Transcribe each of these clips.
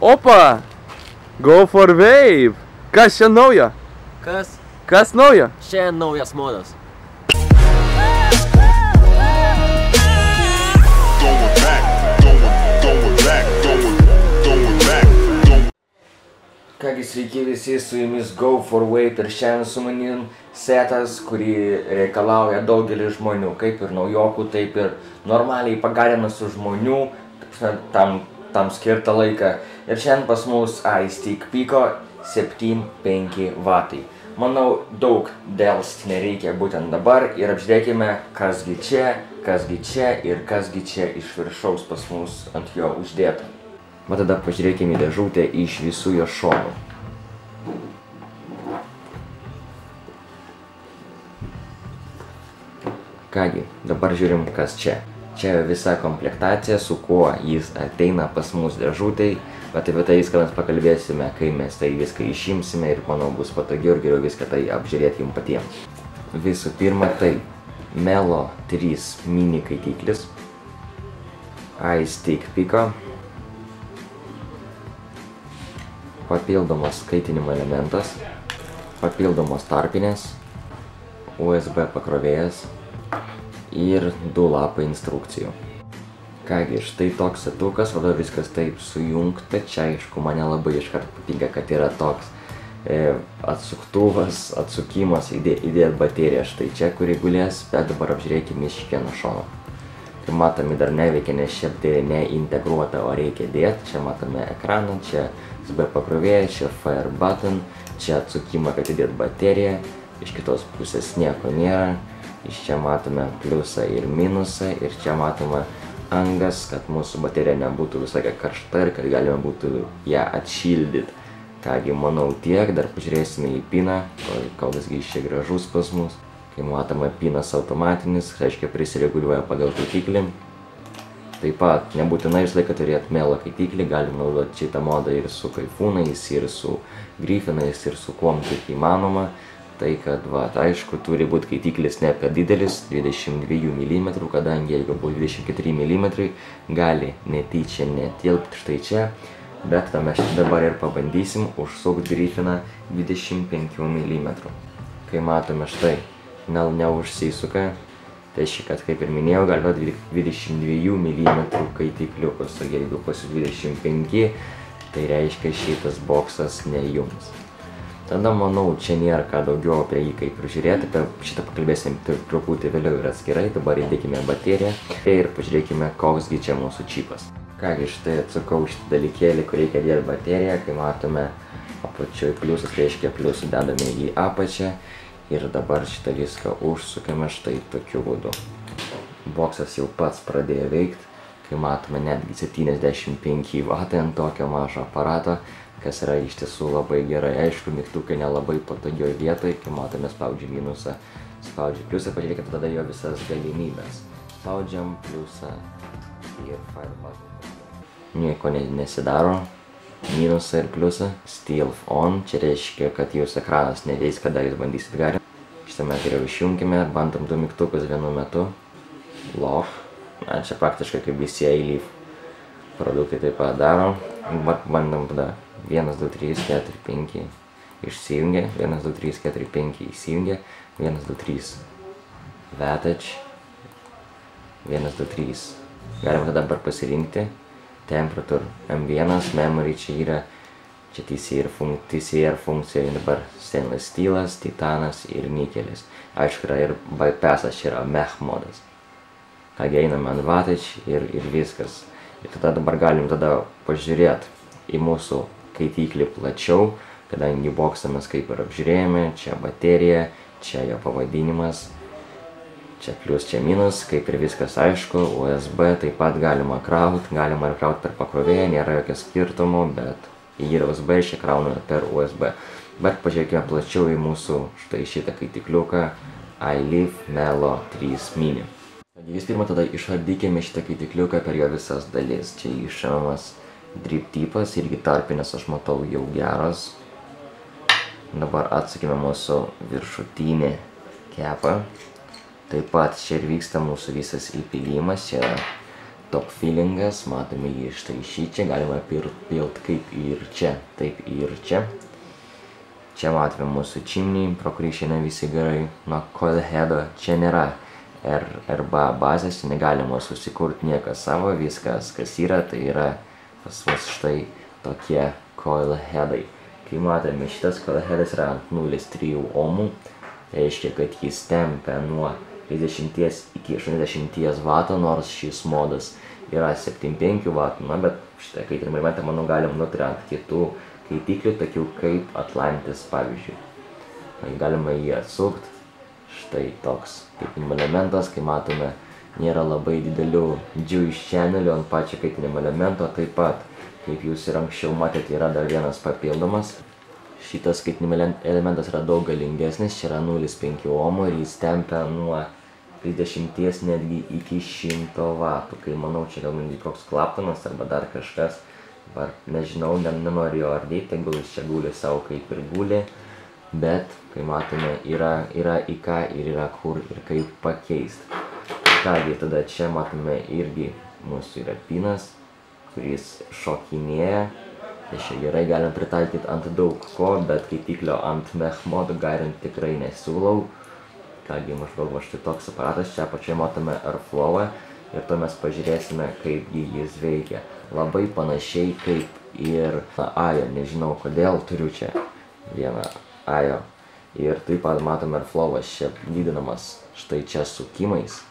Opa! Go for wave! Kas čia naujo? Kas? Kas naujo? Šiandien naujas modas. Kągi sveiki visi, su jumis Go for Wave ir šiandien su manim setas, kurį reikalauja daugelis žmonių, kaip ir naujokų, taip ir normaliai pagarinusių žmonių, tam skirtą laiką. Ir šiandien pas mus iStick Pico 7.5 vatai. Manau, daug delst nereikia būtent dabar ir apžiūrėkime, kasgi čia ir kasgi čia iš viršaus pas mus ant jo uždėta. Va tada pažiūrėkime į dėžutę iš visų jo šonų. Kągi, dabar žiūrim, kas čia. Čia visa komplektacija, su kuo jis ateina pas mus dėžutėj, bet apie tai viską mes pakalbėsime, kai mes tai viską išimsime ir manau bus patogiau ir geriau viską tai apžiūrėti jums patiems. Visų pirma, tai Melo 3 mini kaitiklis, iStick Pico, papildomas kaitinimo elementas, papildomos tarpinės, USB pakrovėjas ir 2 lapai instrukcijų. Kągi, štai toks setukas, rodo viskas taip sujungta. Čia aišku, mane labai iškart patinka, kad yra toks atsuktuvas, atsukimas, įdėt bateriją štai čia, kuri gulės, bet dabar apžiūrėkime iš kiekvieno šono. Kaip matome, dar neveikia, nes čia baterija neintegruota, o reikia dėti. Čia matome ekraną, čia USB pakrovėja, čia fire button, čia atsukimą, kad įdėt bateriją, iš kitos pusės nieko nėra, iš čia matome pliusą ir minusą ir čia matome angas, kad mūsų baterija nebūtų visai karšta ir kad galime būtų ją atšildyti. Kągi, manau tiek, dar pažiūrėsime į piną, kol visgi iš čia gražus pas mus. Kai matome, pinas automatinis, reiškia prisireguliuoja pagal kaitiklį. Taip pat nebūtinai visą laiką turėti Melo kaitiklį, galim naudoti šitą modą ir su kaifūnais, ir su grifinais, ir su kuom tik įmanoma. Tai kad, aišku, turi būti kaitiklis ne per didelis, 22 mm, kadangi jeigu bus 24 mm, gali netyčia netilpti štai čia. Bet mes dabar ir pabandysim užsukti grifiną 25 mm. Kai matome štai, neužsisuka, tai reiškia, kad kaip ir minėjau, galima 22 mm kaitikliukus, o jeigu pas 25, tai reiškia šitas boksas ne jums. Tada manau, čia nėra ką daugiau apie jį kaip ir žiūrėti, apie šitą pakalbėsim truputį vėliau ir atskirai, dabar įdėkime bateriją ir pažiūrėkime, koksgi čia mūsų čipas. Kągi, štai atsukau šitą dalykėlį, kur reikia dėti bateriją, kai matome apačioj pliusas, reiškia pliusų dedame į apačią ir dabar šitą viską užsukame štai tokiu būdu. Boksas jau pats pradėjo veikti, kai matome netgi 75 vatai ant tokio mažo aparato, kas yra iš tiesų labai gerai. Aišku, mygtukai nelabai patogioj vietoj, kai matome spaudžiam minusą, spaudžiam pliusą, pažiūrėkime tada jo visas galimybės. Spaudžiam pliusą ir fire button. Nieko nesidaro, minusą ir pliusą, still on, čia reiškia, kad jūsų ekranas neveis, kada jūs bandysit garinti. Šitą mes geriau išjungime, bandom 2 mygtukus vienu metu, lock, čia praktiškai kaip visi iLeaf produktai taip pat daro, bandom tada 1, 2, 3, 4, 5 išsijungia, 1, 2, 3, 4, 5 įsijungia, 1, 2, 3 VTouch, 1, 2, 3. Galima tada dabar pasirinkti temperature M1, memory čia yra, čia TCR funkcija, dabar stainless steelas, titanas ir nikelis. Aišku, yra ir bypassas, čia yra mech modas. Kągi, einame ant VTouch ir viskas. Ir tada dabar galim tada pažiūrėti į mūsų kaitiklį plačiau, kadangi boksą mes kaip ir apžiūrėjome, čia baterija, čia jo pavadinimas, čia plius, čia minus, kaip ir viskas aišku, USB taip pat galima krauti, galima ir krauti per pakrovėją, nėra jokio skirtumo, bet jį yra USB, čia krauname per USB. Bet pažiūrėkime plačiau į mūsų štai šitą kaitikliuką iLeaf Melo 3 mini. Vis pirma tada išardykime šitą kaitikliuką per jo visas dalis. Čia išimamas drip tipas, irgi tarpinės aš matau jau geras. Dabar atsukime mūsų viršutinį kepą. Taip pat čia ir vyksta mūsų visas įpilimas, čia top feelingas, matome jį štai šičia, galima pilt kaip ir čia, taip ir čia. Čia matome mūsų chimney, pro kurį išeina visi garai nuo coil heado. Čia nėra RBA bazės, negalima susikurti niekas savo, viskas kas yra, tai yra pas mus štai tokie coil headai. Kai matome, šitas coil headas yra ant 0,3 ohmų, reiškia, kad jis tempia nuo 30 iki 80 W, nors šis modas yra 75 W, na, bet šitą kaitinimo elementą, manau, galim nutraukt ant kitų kaitiklių, tokių kaip Atlantis, pavyzdžiui. Galima jį atsukti. Štai toks kaitinimo elementas, kai matome, nėra labai didelių juice channelių ant pačio kaitinimo elemento. Taip pat, kaip jūs ir anksčiau matėte, yra dar vienas papildomas. Šitas kaitinimo elementas yra daug galingesnis, čia yra 0,5 ohmų ir jis tempia nuo 30 netgi iki 100 W. Kai manau, čia galbūt koks Claptonas arba dar kažkas. Ar nežinau, nenoriu jo ardyti, tegul jis čia guli savo kaip ir guli, bet, kai matome, yra į ką ir yra kur ir kaip pakeisti. Kągi, tada čia matome irgi mūsų yra pinas, kuris šokinėja. Tai čia gerai galim pritaikyti ant daug ko, bet kaitiklio ant mech modo garint tikrai nesiūlau. Kągi, maždaug štai toks aparatas, čia apačioje matome Airflow ir to mes pažiūrėsime, kaip jis veikia. Labai panašiai kaip ir AIO, nežinau kodėl, turiu čia vieną AIO. Ir taip pat matome Airflowas čia didinamas štai čia sukimais.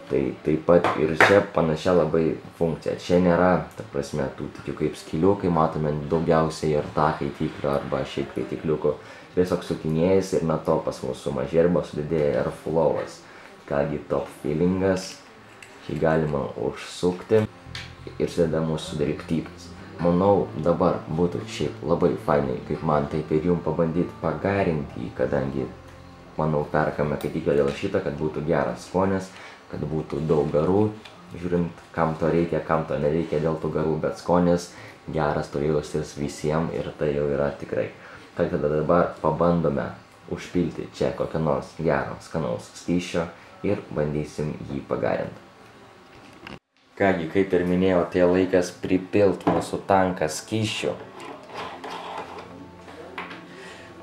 Tai taip pat ir čia panašia labai funkcija. Čia nėra, ta prasme, tų tokių kaip skylių, kai matome daugiausiai ir tą kaitiklio arba šiaip kaitikliuko. Tiesiog sukinėjais ir nuo to pas mūsų sumažėja arba sudidėja Airflowas. Kągi top feelingas, šį galima užsukti. Ir sudeda mūsų direktyvas. Manau, dabar būtų šiaip labai fainai, kaip man taip ir jums pabandyti pagarinti jį, kadangi, manau, perkame kaitiklio dėl šito, kad būtų geras skonis, kad būtų daug garų, žiūrint, kam to reikia, kam to nereikia dėl tų garų, bet skonis geras turi jaustis visiems ir tai jau yra tikrai. Tai tada dabar pabandome užpilti čia kokią nors gero, skanaus skysčio ir bandysim jį pagarinti. Kągi, kaip ir minėjau, tai laikas pripilt mūsų tanką skysčių.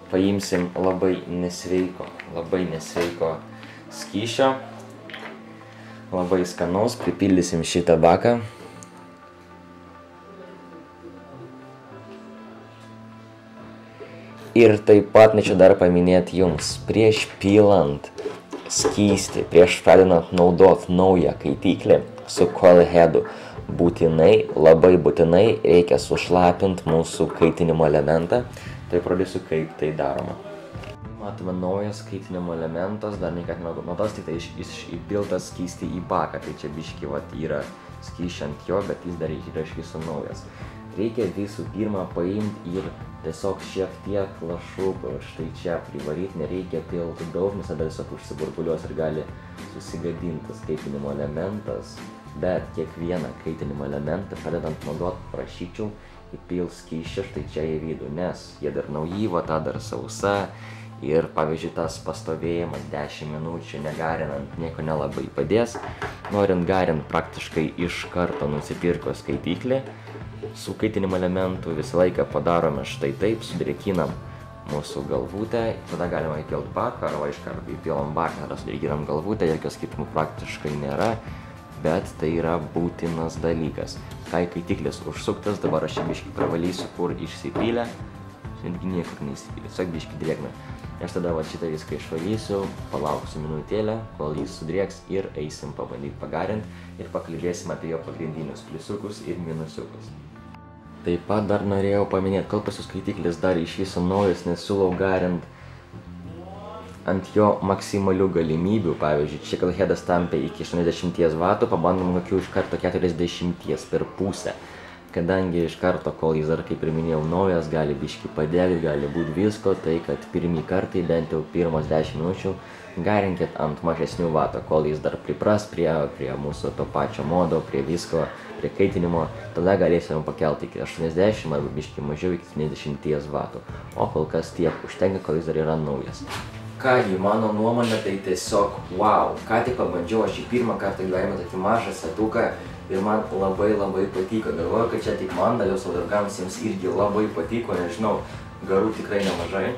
Paimsim labai nesveiko skysčio. Labai skanaus, pripildysim šitą baką. Ir taip pat norėčiau dar paminėti jums, prieš pilant skystį, prieš pradedant naudot naują kaitiklį su coil headu, būtinai, labai būtinai reikia sušlapinti mūsų kaitinimo elementą. Tai parodysiu, kaip tai daroma. Matome naujas kaitinimo elementas, dar niekad nenaudotas, tik tai įpiltas skystį į baką. Tai čia biški yra skysčio ant jo, bet jis dar yra iš viso naujas. Reikia visų pirma paimti ir tiesiog šiek tiek lašukų štai čia privaryti, nereikia pilti daug, nes tada tiesiog užsiburbuliuos ir gali susigadinti tas kaitinimo elementas. Bet kiekvieną kaitinimo elementą pradedant naudot prašyčiau įpil skysčio štai čia į vidų, nes jie dar nauji, ta dar sausa. Ir pavyzdžiui, tas pastovėjimas 10 minučių negarinant nieko nelabai padės. Norint garint praktiškai iš karto nusipirkus skaitiklį, su kaitinimo elementu visą laiką padarome štai taip, sudrėkinam mūsų galvutę, tada galima įpilt baką, arba iš karto įpilam baką, tada sudrėkinam galvutę, jokio skirtumų praktiškai nėra, bet tai yra būtinas dalykas. Kai kaitiklis užsuktas, dabar aš čia biškį pravalysiu, kur išsipylė, netgi niekur neįsipylė, tiesiog biškį drėgna. Aš tada šitą viską išvalysiu, palauksiu minutėlę, kol jis sudrėks ir eisim pabandyti pagarint ir pakalbėsim apie jo pagrindinius pliusiukus ir minusiukus. Taip pat dar norėjau paminėti, kol pas jūs skaitiklis dar iš viso naujas, nes siūlau garint ant jo maksimalių galimybių. Pavyzdžiui, čia coil headas tampia iki 80 W, pabandom kokių iš karto 40 per pusę. Kadangi iš karto, kol jis dar, kaip ir minėjau, naujas, gali biškį padegti, gali būti visko, tai kad pirmį kartą, bent jau pirmos 10 minučių, garinkit ant mažesnių vatų, kol jis dar pripras prie mūsų to pačio modo, prie visko, prie kaitinimo, tada galėsime pakelti iki 80 arba biškį mažiau iki 70 W. O kol kas tiek užtenka, kol jis dar yra naujas. Kągi, mano nuomonė, tai tiesiog wow. Ką tik pabandžiau aš į pirmą kartą gyvenime tokį mažą setuką ir man labai patiko. Galvoju, kad čia tik man, daviau savo draugams, jiems irgi labai patiko, nežinau, garų tikrai nemažai.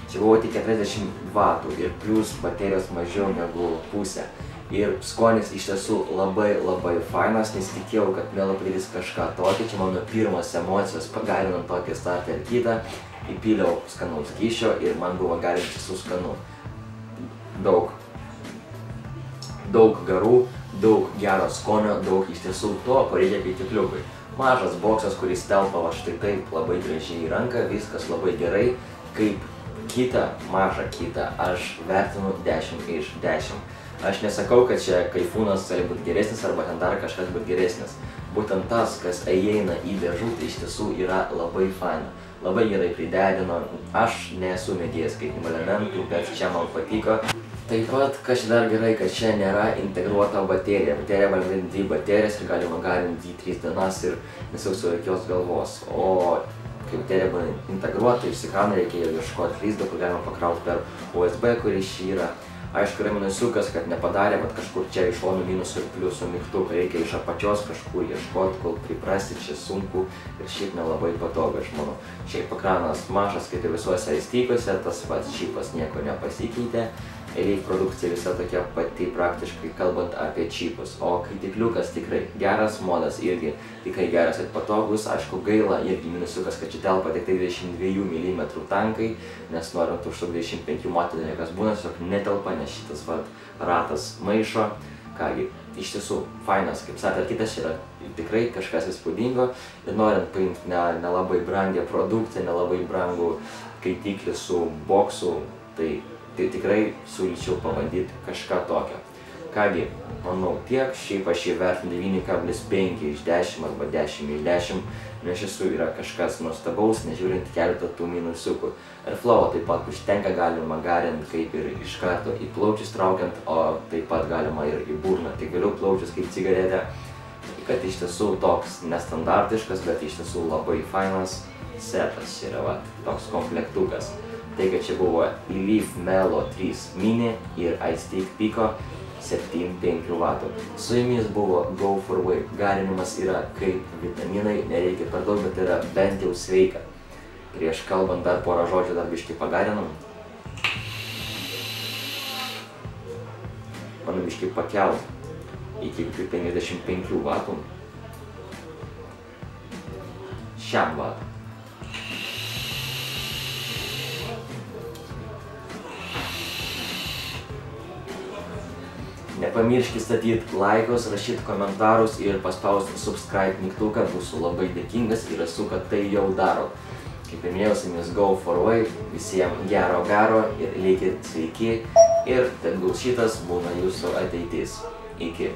Čia buvo tik 40 vatų ir plus baterijos mažiau negu pusė. Ir skonis iš tiesų labai fainas, nes tikėjau, kad Melo padarys kažką tokio. Čia mano pirmas emocijos pagarinant tokį starter kitą. Įpyliau skanaus skysčio ir man buvo garinti su skanu. Daug garų, daug gero skonio, daug iš tiesų to, ko reikia kaitikliukui. Mažas boksas, kuris telpa va štai taip labai gražiai į ranką, viskas labai gerai. Kaip kitą, mažą kitą, aš vertinu 10 iš 10. Aš nesakau, kad čia kaifūnas gali būti geresnis arba ten dar kažkas būti geresnis. Būtent tas, kas įeina į dėžutę, iš tiesų yra labai faina. Labai gerai priderino. Aš nesu mėgėjas skaitimo elementų, bet čia man patiko. Taip pat, kas dar gerai, kad čia nėra integruota baterija. Baterija gali 2 baterijas ir galima garinti 3 dienas ir nesausiu jokios galvos. O kai baterija buvo integruota, iš ekrano reikėjo ieškoti lizdo, kur galima pakrauti per USB, kuris čia yra. Aišku, yra minusiukas, kad nepadarė, bet kažkur čia iš šonų minusų ir pliusų mygtuką. Reikia iš apačios kažkur ieškoti, kol priprasti, čia sunku ir šiaip nelabai patogu, aš manau. Šiaip ekranas mažas, kaip ir visuose įstykuose, tas pats čipas nieko nepasikeitė. Elite produkcija visa tokia pati praktiškai kalbant apie čipus. O kaitikliukas tikrai geras, modas irgi tikrai geras ir patogus. Aišku, gaila irgi minusiukas, kad čia telpa tik 22 mm tankai, nes norint už 25 matyti niekas būna, tiesiog netelpa, nes šitas ratas maišo. Kągi, iš tiesų, fainas, kaip starter kitas yra tikrai kažkas įspūdingo ir norint paimti nelabai brangią produkciją, nelabai brangų kaitiklį su boksu, tai tikrai siūlyčiau pabandyti kažką tokio. Kągi, manau tiek, šiaip aš įvertinu 9,5 iš 10 arba 10 iš 10, nes šis yra kažkas nuostabaus, nežiūrint keletą tų minusiukų. Airflow taip pat užtenka, galima garinti kaip ir iš karto į plaučius traukiant, o taip pat galima ir į burną, tik vėliau plaučius kaip cigaretė, kad iš tiesų toks nestandartiškas, bet iš tiesų labai fainas setas yra toks komplektukas. Tai, kad čia buvo Elite Melo 3 Mini ir iStick Pico 7,5 W. Su jumis buvo Go for Wave. Garinimas yra kaip vitaminai, nereikia per daug, bet yra bent jau sveika. Prieš kalbant dar porą žodžių dar biškį pagarinam. Mano biškį pakelt iki 55 W. Šiam vatą. Nepamirškit statyti laikus, rašyti komentarus ir paspausti subscribe mygtuką, būsiu labai dėkingas ir esu, kad tai jau darot. Kaip ir minėjau, su jumis Go for Wave, visiems gero ir likit sveiki ir tegul šitas būna jūsų ateitis. Iki.